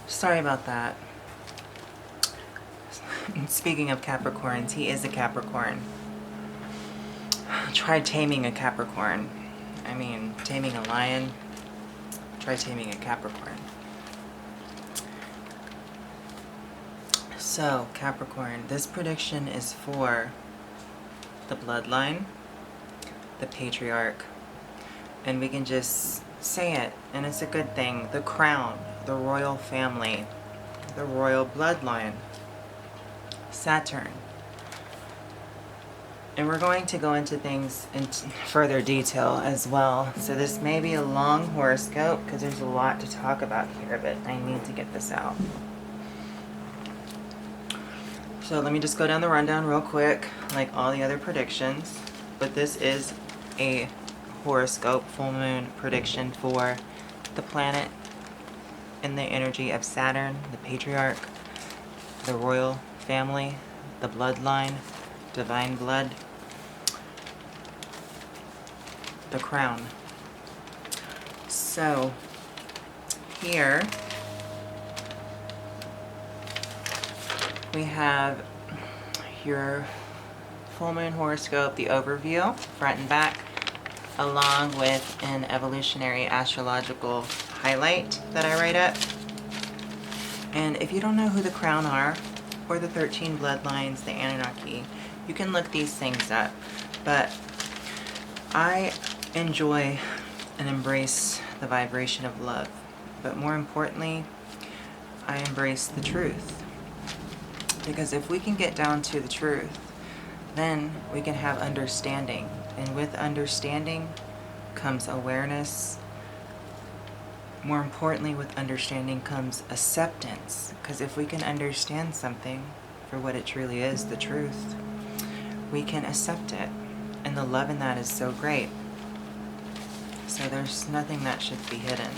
Sorry about that. Speaking of Capricorns, he is a Capricorn. Try taming a Capricorn. I mean, taming a lion. Try taming a Capricorn. So, Capricorn, this prediction is for the bloodline, the patriarch, and we can just say it, and it's a good thing. The crown, the royal family, the royal bloodline, Saturn. And we're going to go into things in further detail as well. So this may be a long horoscope because there's a lot to talk about here, but I need to get this out. So let me just go down the rundown real quick, like all the other predictions. But this is a horoscope full moon prediction for the planet and the energy of Saturn, the patriarch, the royal family, the bloodline, divine blood, the crown. So here we have your full moon horoscope, the overview, front and back, along with an evolutionary astrological highlight that I write up. And if you don't know who the crown are, or the 13 bloodlines, the Anunnaki, you can look these things up. But I enjoy and embrace the vibration of love. But more importantly, I embrace the truth. Because if we can get down to the truth, then we can have understanding. And with understanding comes awareness. More importantly, with understanding comes acceptance. Because if we can understand something for what it truly is, the truth, we can accept it. And the love in that is so great. So there's nothing that should be hidden.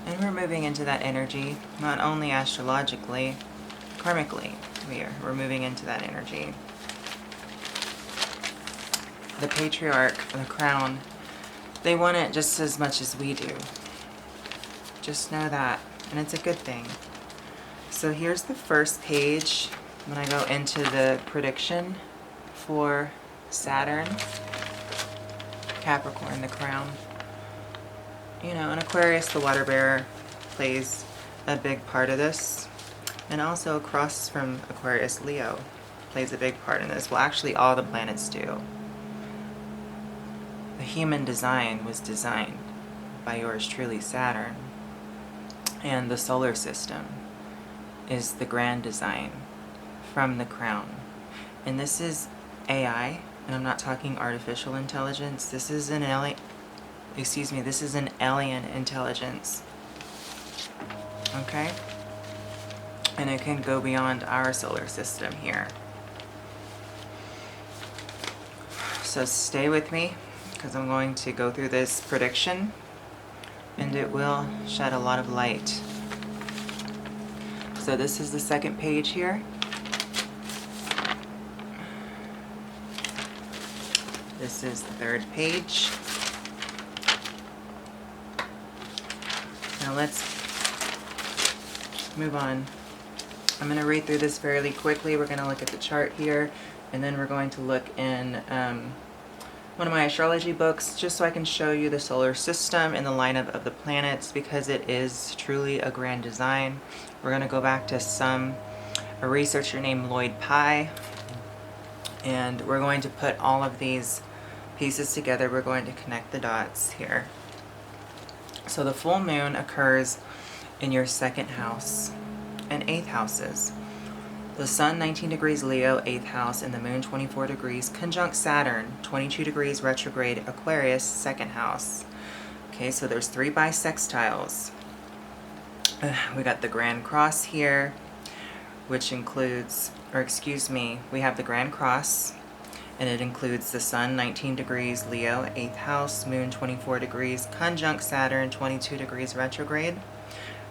And we're moving into that energy, not only astrologically, karmically. We're moving into that energy. The patriarch, the crown, they want it just as much as we do. Just know that. And it's a good thing. So here's the first page when I go into the prediction for Saturn, Capricorn, the crown. You know, and Aquarius, the water bearer, plays a big part of this. And also across from Aquarius, Leo plays a big part in this. Well, actually all the planets do. The human design was designed by yours truly, Saturn. And the solar system is the grand design from the crown. And this is AI, and I'm not talking artificial intelligence. This is an alien, this is an alien intelligence. Okay? And it can go beyond our solar system here. So stay with me, because I'm going to go through this prediction, and it will shed a lot of light. So this is the second page here. This is the third page. Now let's move on. I'm going to read through this fairly quickly. We're going to look at the chart here, and then we're going to look in one of my astrology books, just so I can show you the solar system and the lineup of the planets, because it is truly a grand design. We're going to go back to a researcher named Lloyd Pye, and we're going to put all of these pieces together. We're going to connect the dots here. So the full moon occurs in your second house and 8th houses. The sun 19 degrees Leo, 8th house, and the moon 24 degrees conjunct Saturn, 22 degrees retrograde Aquarius, 2nd house. Okay, so there's 3 bisextiles. We got the Grand Cross here, which includes, we have the Grand Cross, and it includes the sun 19 degrees Leo, 8th house, moon 24 degrees conjunct Saturn, 22 degrees retrograde.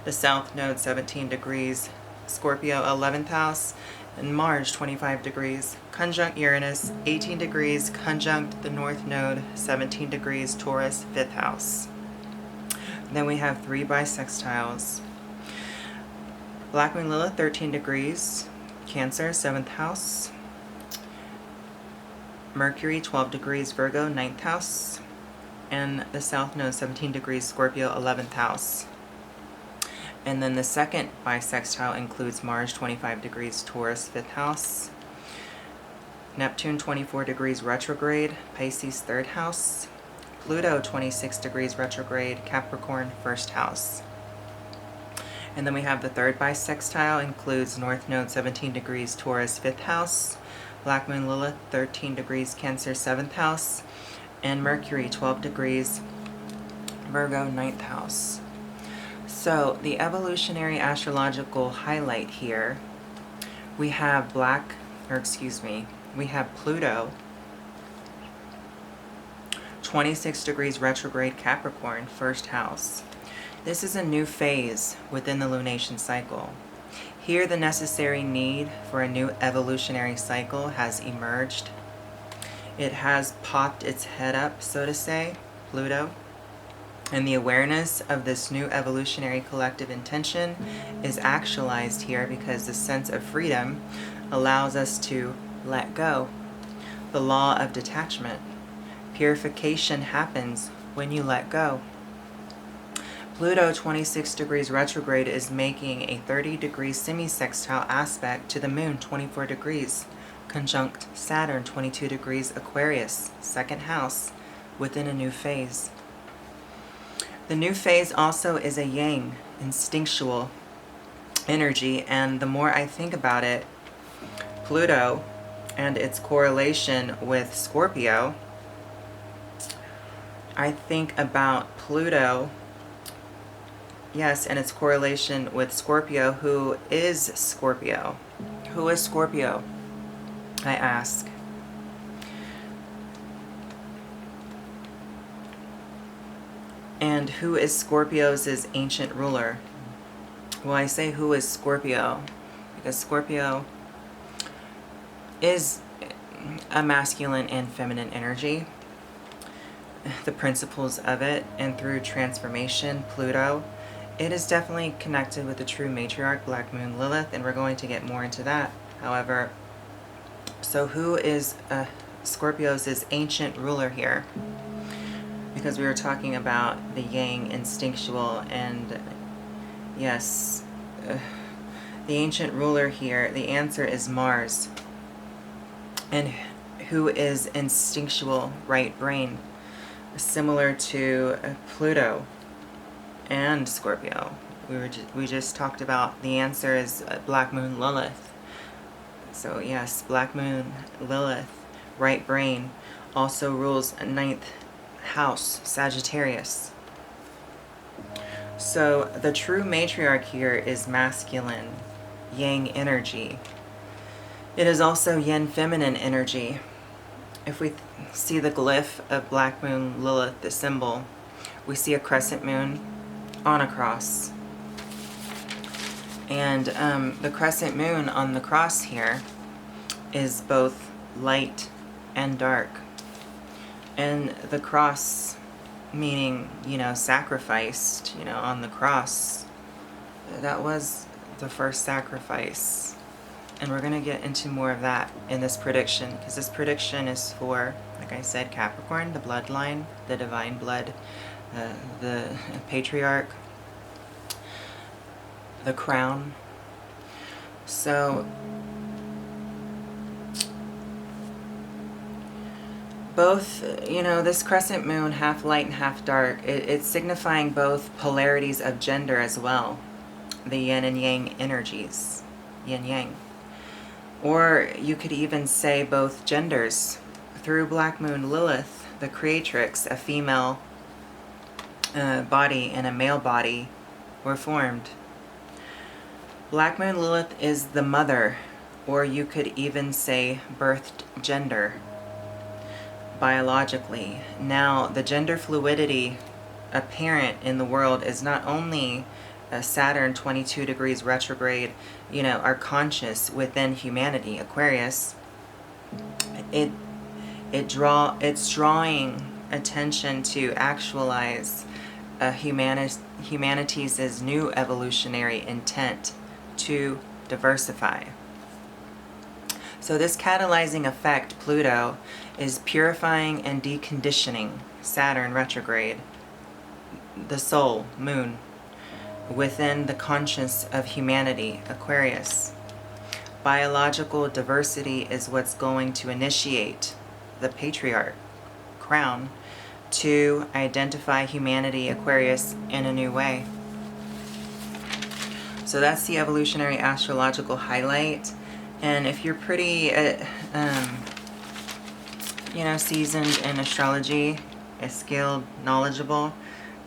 The south node 17 degrees Scorpio, 11th house, and Mars 25 degrees conjunct Uranus, 18 degrees conjunct the north node 17 degrees Taurus, 5th house. Then we have 3 bisextiles. Black Moon Lilith, 13 degrees, Cancer, 7th house. Mercury, 12 degrees, Virgo, 9th house. And the South Node, 17 degrees, Scorpio, 11th house. And then the second bisextile includes Mars, 25 degrees, Taurus, 5th house. Neptune, 24 degrees, retrograde, Pisces, 3rd house. Pluto, 26 degrees, retrograde, Capricorn, 1st house. And then we have the third bisextile, includes North Node, 17 degrees, Taurus, 5th house. Black Moon Lilith, 13 degrees, Cancer, 7th house. And Mercury, 12 degrees, Virgo, 9th house. So the evolutionary astrological highlight here, we have we have Pluto, 26 degrees retrograde, Capricorn, 1st house. This is a new phase within the lunation cycle. Here the necessary need for a new evolutionary cycle has emerged. It has popped its head up, so to say, Pluto. And the awareness of this new evolutionary collective intention is actualized here because the sense of freedom allows us to let go. The law of detachment. Purification happens when you let go. Pluto, 26 degrees retrograde, is making a 30-degree semi-sextile aspect to the moon, 24 degrees, conjunct Saturn, 22 degrees Aquarius, 2nd house, within a new phase. The new phase also is a yang, instinctual energy, and the more I think about it, Pluto and its correlation with Scorpio, I think about Pluto, yes, and its correlation with Scorpio. Who is Scorpio? Who is Scorpio, I ask? And who is Scorpio's ancient ruler? Well, I say who is Scorpio because Scorpio is a masculine and feminine energy, the principles of it, and through transformation, Pluto, it is definitely connected with the true matriarch, Black Moon Lilith, and we're going to get more into that. However, so who is Scorpio's ancient ruler here? Because we were talking about the yang, instinctual, and yes, the ancient ruler here, the answer is Mars. And who is instinctual, right brain, similar to Pluto and Scorpio. We just talked about the answer is Black Moon Lilith. So yes, Black Moon Lilith, right brain, also rules 9th house, Sagittarius. So the true matriarch here is masculine, yang energy. It is also yin feminine energy. If we see the glyph of Black Moon Lilith, the symbol, we see a crescent moon on a cross. And the crescent moon on the cross here is both light and dark. And the cross, meaning, sacrificed, on the cross, that was the first sacrifice. And we're going to get into more of that in this prediction, because this prediction is for, like I said, Capricorn, the bloodline, the divine blood, the patriarch, the crown. So both, this crescent moon, half light and half dark, it's signifying both polarities of gender as well, the yin and yang energies, yin yang. Or you could even say both genders. Through Black Moon Lilith, the creatrix, a female body and a male body were formed. Black Moon Lilith is the mother, or you could even say birthed gender, biologically. Now, the gender fluidity apparent in the world is not only Saturn 22 degrees retrograde, our conscious within humanity, Aquarius. It's drawing attention to actualize humanity's new evolutionary intent to diversify. So this catalyzing effect, Pluto, is purifying and deconditioning Saturn retrograde, the soul, moon, within the conscience of humanity, Aquarius. Biological diversity is what's going to initiate the patriarch, crown, to identify humanity, Aquarius, in a new way. So that's the evolutionary astrological highlight. And if you're pretty, seasoned in astrology, skilled, knowledgeable,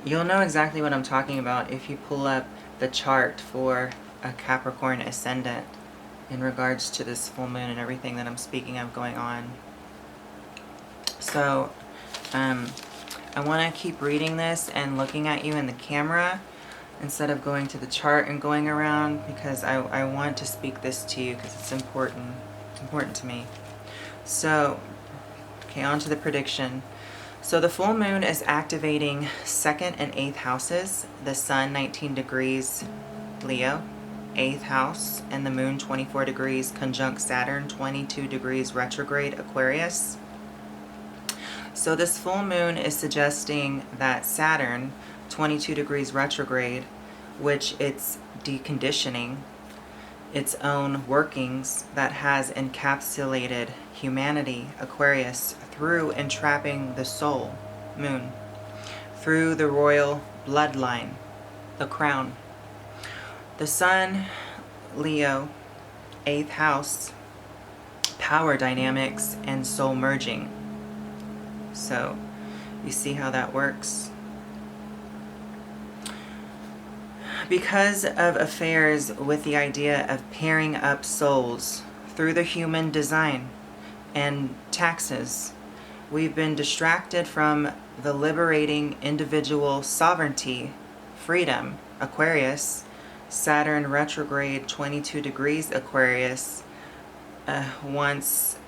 you'll know exactly what I'm talking about if you pull up the chart for a Capricorn ascendant in regards to this full moon and everything that I'm speaking of going on. So, I want to keep reading this and looking at you in the camera instead of going to the chart and going around, because I want to speak this to you because it's important. It's important to me. So, okay, on to the prediction. So the full moon is activating 2nd and 8th houses. The sun 19 degrees Leo, 8th house, and the moon 24 degrees conjunct Saturn, 22 degrees retrograde Aquarius. So this full moon is suggesting that Saturn, 22 degrees retrograde, which it's deconditioning its own workings that has encapsulated humanity, Aquarius, through entrapping the soul, moon, through the royal bloodline, the crown. The sun, Leo, 8th house, power dynamics and soul merging. So you see how that works? Because of affairs with the idea of pairing up souls through the human design and taxes, we've been distracted from the liberating individual sovereignty, freedom, Aquarius. Saturn retrograde 22 degrees Aquarius wants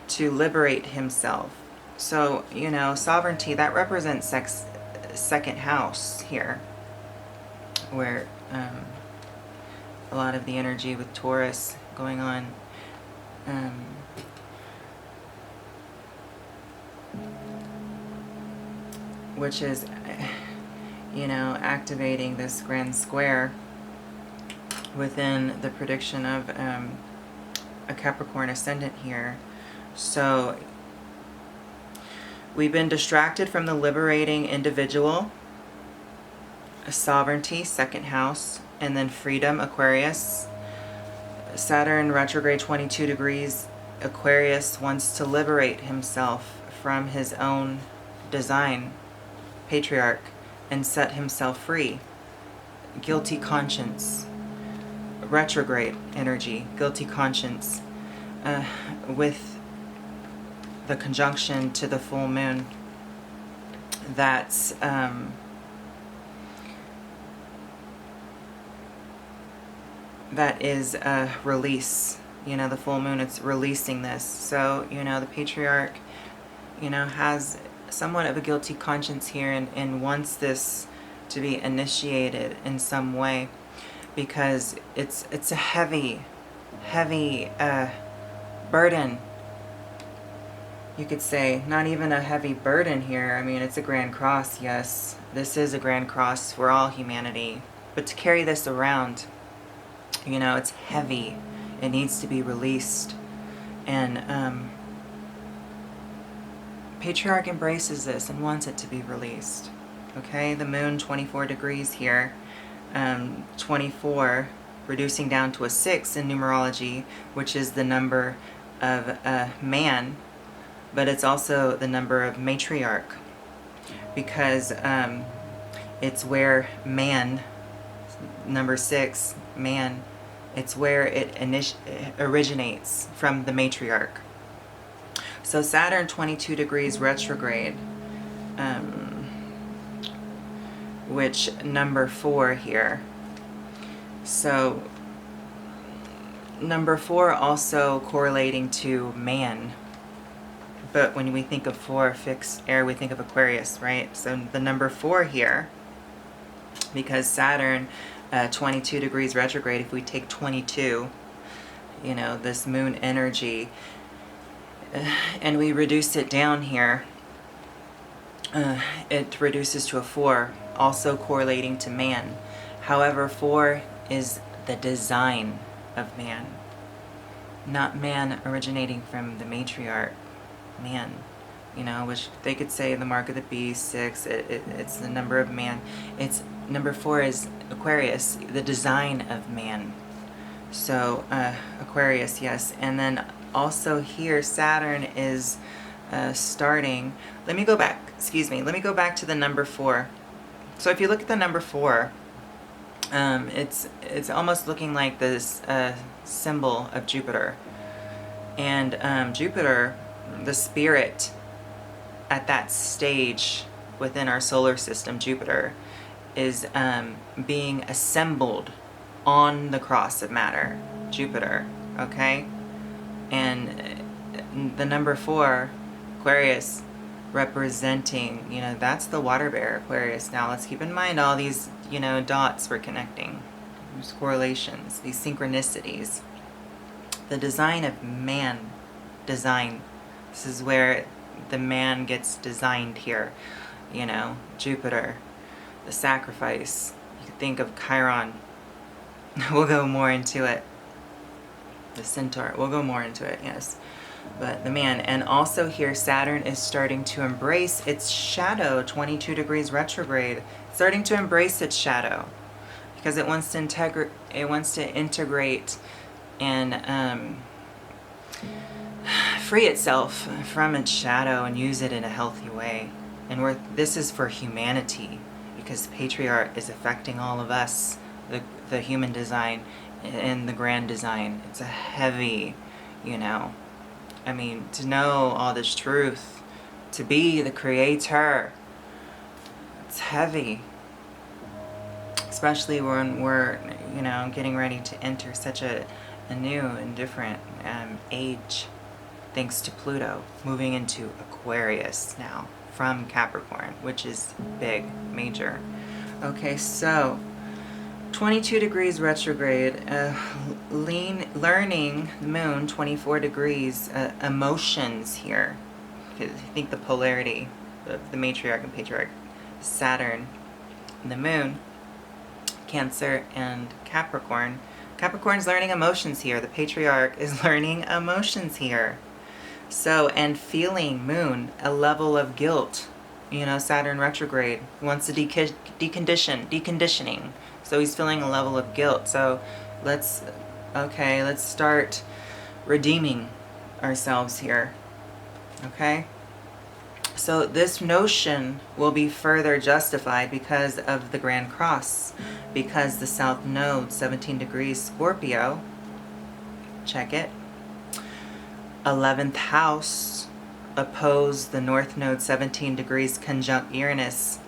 to liberate himself. So, sovereignty, that represents second house here, where a lot of the energy with Taurus going on. Which is, activating this grand square within the prediction of a Capricorn ascendant here. So we've been distracted from the liberating individual, sovereignty, 2nd house, and then freedom, Aquarius. Saturn retrograde 22 degrees Aquarius wants to liberate himself from his own design, patriarch, and set himself free. Guilty conscience, retrograde energy, guilty conscience, with the conjunction to the full moon. That's that is a release. The full moon, it's releasing this. So, the patriarch, has somewhat of a guilty conscience here and wants this to be initiated in some way, because it's a heavy burden. You could say not even a heavy burden here. I mean, it's a grand cross. Yes, this is a grand cross for all humanity, but to carry this around, it's heavy. It needs to be released. And patriarch embraces this and wants it to be released. Okay, the moon 24 degrees here, 24 reducing down to a 6 in numerology, which is the number of a man, but it's also the number of matriarch, because it's where man, number 6, man, it's where it originates from, the matriarch. So Saturn 22 degrees retrograde, which number 4 here. So number 4 also correlating to man. But when we think of 4 fixed air, we think of Aquarius, right? So the number 4 here, because Saturn 22 degrees retrograde, if we take 22, you know, this moon energy, and we reduce it down here, it reduces to a 4, also correlating to man. However, 4 is the design of man, not man originating from the matriarch, man, you know, which they could say the mark of the beast, 6, it's the number of man. It's number 4 is Aquarius, the design of man. So Aquarius, yes. And then also here Saturn is starting. Let me go back, excuse me, let me go back to the number 4. So if you look at the number 4, it's almost looking like this symbol of Jupiter. And Jupiter, the spirit at that stage within our solar system, Jupiter, is being assembled on the cross of matter, Jupiter, okay? And the number 4, Aquarius, representing, you know, that's the water bearer, Aquarius. Now let's keep in mind all these, you know, dots we're connecting, these correlations, these synchronicities. The design of man, design. This is where the man gets designed here, you know, Jupiter, the sacrifice. You can think of Chiron. We'll go more into it. The centaur, we'll go more into it, yes. But the man, and also here Saturn is starting to embrace its shadow, 22 degrees retrograde, starting to embrace its shadow, because it wants to integrate and free itself from its shadow and use it in a healthy way. And this is for humanity, because the patriarch is affecting all of us, the human design and the grand design. It's a heavy, you know, I mean, to know all this truth, to be the creator, it's heavy. Especially when we're, you know, getting ready to enter such a new and different age, thanks to Pluto moving into Aquarius now from Capricorn, which is big, major. Okay, so 22 degrees retrograde, learning moon, 24 degrees, emotions here. I think the polarity of the matriarch and patriarch, Saturn, and the moon, Cancer and Capricorn. Capricorn's learning emotions here. The patriarch is learning emotions here. So, and feeling, moon, a level of guilt. You know, Saturn retrograde. He wants to deconditioning. So he's feeling a level of guilt. So let's start redeeming ourselves here. Okay? So this notion will be further justified because of the Grand Cross, because the South Node, 17 degrees Scorpio, check it, 11th house opposed the North Node, 17 degrees conjunct Uranus,